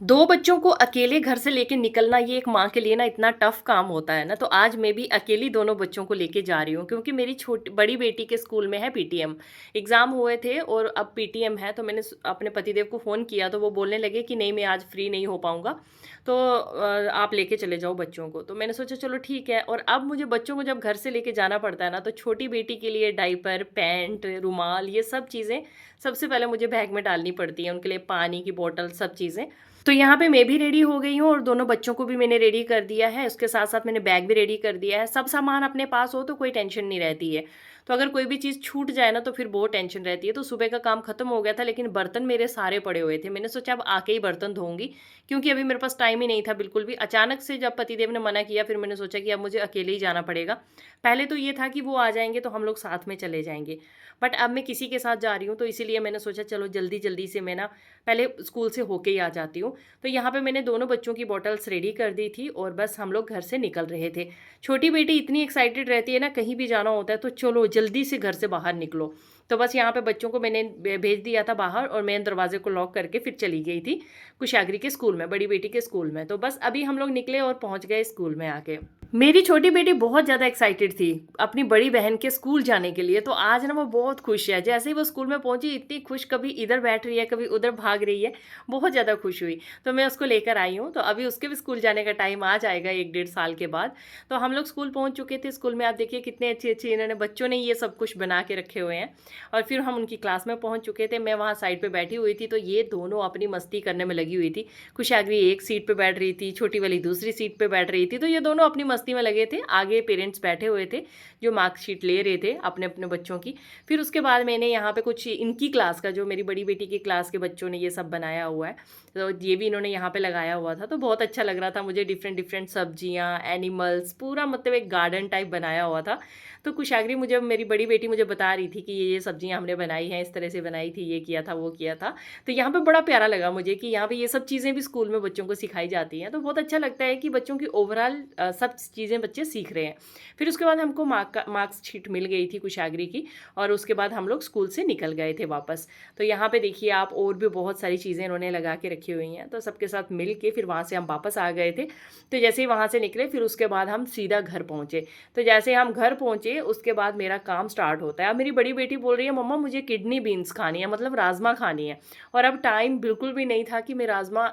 2 बच्चों को अकेले घर से लेके निकलना ये एक माँ के लिए ना इतना टफ़ काम होता है ना, तो आज मैं भी अकेली दोनों बच्चों को लेके जा रही हूँ क्योंकि मेरी छोटी बड़ी बेटी के स्कूल में है पीटीएम। एग्ज़ाम हुए थे और अब पीटीएम है, तो मैंने अपने पतिदेव को फ़ोन किया तो वो बोलने लगे कि नहीं मैं आज फ्री नहीं हो पाऊँगा, तो आप लेके चले जाओ बच्चों को। तो मैंने सोचा चलो ठीक है, और अब मुझे बच्चों को जब घर से लेके जाना पड़ता है ना, तो छोटी बेटी के लिए डायपर, पैंट, रुमाल ये सब चीज़ें सबसे पहले मुझे बैग में डालनी पड़ती हैं, उनके लिए पानी की बॉटल सब चीज़ें। तो यहाँ पे मैं भी रेडी हो गई हूँ और दोनों बच्चों को भी मैंने रेडी कर दिया है, उसके साथ-साथ मैंने बैग भी रेडी कर दिया है। सब सामान अपने पास हो तो कोई टेंशन नहीं रहती है। तो अगर कोई भी चीज़ छूट जाए ना तो फिर बहुत टेंशन रहती है। तो सुबह का काम खत्म हो गया था, लेकिन बर्तन मेरे सारे पड़े हुए थे। मैंने सोचा अब आके ही बर्तन धोऊँगी, क्योंकि अभी मेरे पास टाइम ही नहीं था बिल्कुल भी। अचानक से जब पतिदेव ने मना किया, फिर मैंने सोचा कि अब मुझे अकेले ही जाना पड़ेगा। पहले तो ये था कि वो आ जाएँगे तो हम लोग साथ में चले जाएँगे। बट अब मैं किसी के साथ जा रही हूँ, तो इसीलिए मैंने सोचा चलो जल्दी-जल्दी से मैं ना पहले स्कूल से होके ही आ जाती हूँ। तो यहाँ पे मैंने दोनों बच्चों की बॉटल्स रेडी कर दी थी और बस हम लोग घर से निकल रहे थे। छोटी बेटी इतनी एक्साइटेड रहती है ना, कहीं भी जाना होता है तो चलो जल्दी से घर से बाहर निकलो। तो बस यहाँ पे बच्चों को मैंने भेज दिया था बाहर और मैं दरवाजे को लॉक करके फिर चली गई थी कुशाग्री के स्कूल में, बड़ी बेटी के स्कूल में। तो बस अभी हम लोग निकले और पहुँच गए स्कूल में आके। मेरी छोटी बेटी बहुत ज़्यादा एक्साइटेड थी अपनी बड़ी बहन के स्कूल जाने के लिए, तो आज ना वो बहुत खुश है। जैसे ही वो स्कूल में पहुँची इतनी खुश, कभी इधर बैठ रही है, कभी उधर भाग रही है, बहुत ज़्यादा खुश हुई। तो मैं उसको लेकर आई हूँ, तो अभी उसके भी स्कूल जाने का टाइम आ जाएगा 1 डेढ़ साल के बाद। तो हम लोग स्कूल पहुँच चुके थे, स्कूल में आप देखिए कितने अच्छे-अच्छे इन्होंने बच्चों ने ये सब कुछ बना के रखे हुए हैं। और फिर हम उनकी क्लास में पहुँच चुके थे, मैं वहाँ साइड पे बैठी हुई थी, तो ये दोनों अपनी मस्ती करने में लगी हुई थी। कुशाग्री एक सीट पे बैठ रही थी, छोटी वाली दूसरी सीट पे बैठ रही थी, तो ये दोनों अपनी मस्ती में लगे थे। आगे पेरेंट्स बैठे हुए थे, जो मार्कशीट ले रहे थे अपने-अपने बच्चों की। फिर उसके बाद मैंने यहाँ पे कुछ इनकी क्लास का, जो मेरी बड़ी बेटी की क्लास के बच्चों ने ये सब बनाया हुआ है, तो ये भी इन्होंने यहाँ पे लगाया हुआ था, तो बहुत अच्छा लग रहा था मुझे। डिफरेंट-डिफरेंट सब्जियाँ, एनिमल्स, पूरा मतलब एक गार्डन टाइप बनाया हुआ था। तो कुशाग्री मुझे, मेरी बड़ी बेटी मुझे बता रही थी कि ये सब्जियाँ हमने बनाई हैं, इस तरह से बनाई थी, ये किया था, वो किया था। तो यहाँ पे बड़ा प्यारा लगा मुझे कि यहाँ पे ये सब चीज़ें भी स्कूल में बच्चों को सिखाई जाती हैं, तो बहुत अच्छा लगता है कि बच्चों की ओवरऑल सब चीज़ें बच्चे सीख रहे हैं। फिर उसके बाद हमको मार्क्सशीट मिल गई थी कुशाग्री की, और उसके बाद हम लोग स्कूल से निकल गए थे वापस। तो यहाँ पे देखिए आप, और भी बहुत सारी चीज़ें इन्होंने लगा के रखी हुई हैं, तो सबके साथ मिल के फिर वहाँ से हम वापस आ गए थे। तो जैसे ही वहाँ से निकले, फिर उसके बाद हम सीधा घर पहुँचे। तो जैसे हम घर पहुँचे, उसके बाद मेरा काम स्टार्ट होता है। अब मेरी बड़ी बेटी बोल रही है मम्मा मुझे किडनी बीन्स खानी है, मतलब राजमा खानी है। और अब टाइम बिल्कुल भी नहीं था कि मैं राजमा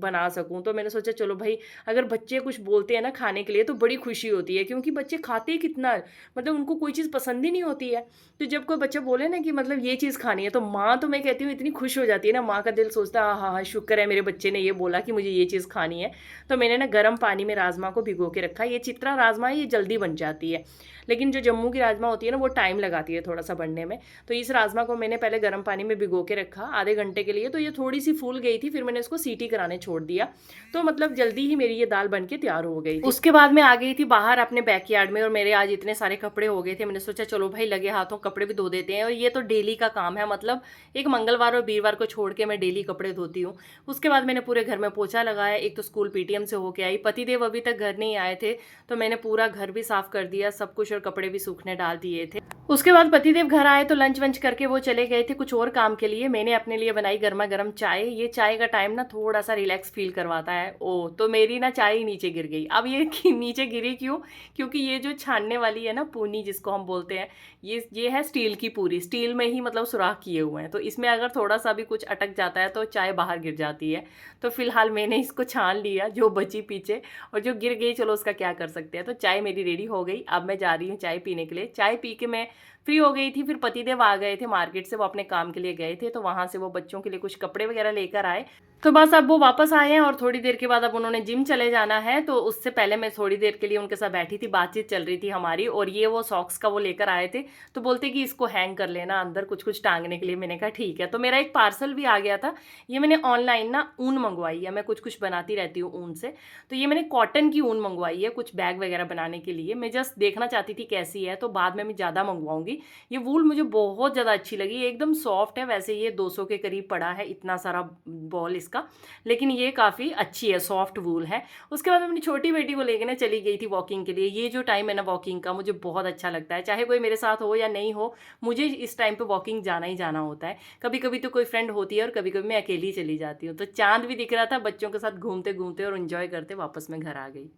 बना सकूँ। तो मैंने सोचा चलो भाई, अगर बच्चे कुछ बोलते हैं ना खाने के लिए तो बड़ी खुशी होती है, क्योंकि बच्चे खाते ही कितना है, मतलब उनको कोई चीज़ पसंद ही नहीं होती है। तो जब कोई बच्चा बोले ना कि मतलब ये चीज़ खानी है, तो माँ, तो मैं कहती हूँ इतनी खुश हो जाती है ना, माँ का दिल सोचता है हाँ हाँ शुक्र है मेरे बच्चे ने ये बोला कि मुझे ये चीज़ खानी है। तो मैंने ना गर्म पानी में राजमा को भिगो के रखा। ये चित्रा राजमा है, ये जल्दी बन जाती है, लेकिन जो जम्मू की राजमा होती है ना वो टाइम लगाती है थोड़ा सा बनने में। तो इस राजमा को मैंने पहले गर्म पानी में भिगो के रखा आधे घंटे के लिए, तो ये थोड़ी सी फूल गई थी, फिर मैंने इसको सीटी कराने छोड़ दिया। तो मतलब जल्दी ही मेरी ये दाल बन के तैयार हो गई थी। उसके बाद मैं आ गई थी बाहर अपने बैकयार्ड में, और मेरे आज इतने सारे कपड़े हो गए थे, मैंने सोचा चलो भाई लगे हाथों कपड़े भी धो देते हैं। और ये तो डेली का काम है, मतलब एक मंगलवार और वीरवार को छोड़ के मैं डेली कपड़े धोती हूँ। उसके बाद मैंने पूरे घर में पोछा लगाया। एक तो स्कूल पीटीएम से होके आई, पतिदेव अभी तक घर नहीं आए थे, तो मैंने पूरा घर भी साफ कर दिया सब कुछ, और कपड़े भी सूखने डाल दिए थे। उसके बाद पतिदेव घर आए तो लंच वंच करके वो चले गए थे कुछ और काम के लिए। मैंने अपने लिए बनाई गर्मा गर्म चाय। ये चाय का टाइम ना थोड़ा सा रिलैक्स फील करवाता है। ओ तो मेरी ना चाय ही नीचे गिर गई। अब ये नीचे गिरी क्यों? क्योंकि ये जो छानने वाली है ना पूनी जिसको हम बोलते हैं, ये है स्टील की पूरी, स्टील में ही मतलब सुराख किए हुए हैं, तो इसमें अगर थोड़ा सा भी कुछ अटक जाता है तो चाय बाहर गिर जाती है। तो फिलहाल मैंने इसको छान लिया जो बची पीछे, और जो गिर गई चलो उसका क्या कर सकते हैं। तो चाय मेरी रेडी हो गई, अब मैं जा रही हूँ चाय पीने के लिए। चाय पी के मैं फ्री हो गई थी। फिर पतिदेव आ गए थे मार्केट से, वो अपने काम के लिए गए थे, तो वहाँ से वो बच्चों के लिए कुछ कपड़े वगैरह लेकर आए। तो बस अब वो वापस आए हैं, और थोड़ी देर के बाद अब उन्होंने जिम चले जाना है, तो उससे पहले मैं थोड़ी देर के लिए उनके साथ बैठी थी, बातचीत चल रही थी हमारी। और ये वो सॉक्स का वो लेकर आए थे, तो बोलते कि इसको हैंग कर लेना अंदर कुछ कुछ टांगने के लिए। मैंने कहा ठीक है। तो मेरा एक पार्सल भी आ गया था। ये मैंने ऑनलाइन ना ऊन मंगवाई है, मैं कुछ कुछ बनाती रहती हूँ ऊन से। तो ये मैंने कॉटन की ऊन मंगवाई है कुछ बैग वगैरह बनाने के लिए। मैं जस्ट देखना चाहती थी कैसी है, तो बाद में मैं ज़्यादा मंगवाऊंगी, गई। ये वूल मुझे बहुत ज़्यादा अच्छी लगी, ये एकदम सॉफ्ट है, वैसे ये 200 के करीब पड़ा है इतना सारा बॉल इसका, लेकिन ये काफ़ी अच्छी है, सॉफ्ट वूल है। उसके बाद मैं अपनी छोटी बेटी को लेके ना चली गई थी वॉकिंग के लिए। ये जो टाइम है ना वॉकिंग का, मुझे बहुत अच्छा लगता है, चाहे कोई मेरे साथ हो या नहीं हो, मुझे इस टाइम पे वॉकिंग जाना ही जाना होता है। कभी-कभी तो कोई फ्रेंड होती है और कभी-कभी मैं अकेली चली जाती हूँ। तो चाँद भी दिख रहा था, बच्चों के साथ घूमते-घूमते और एन्जॉय करते वापस मैं घर आ गई।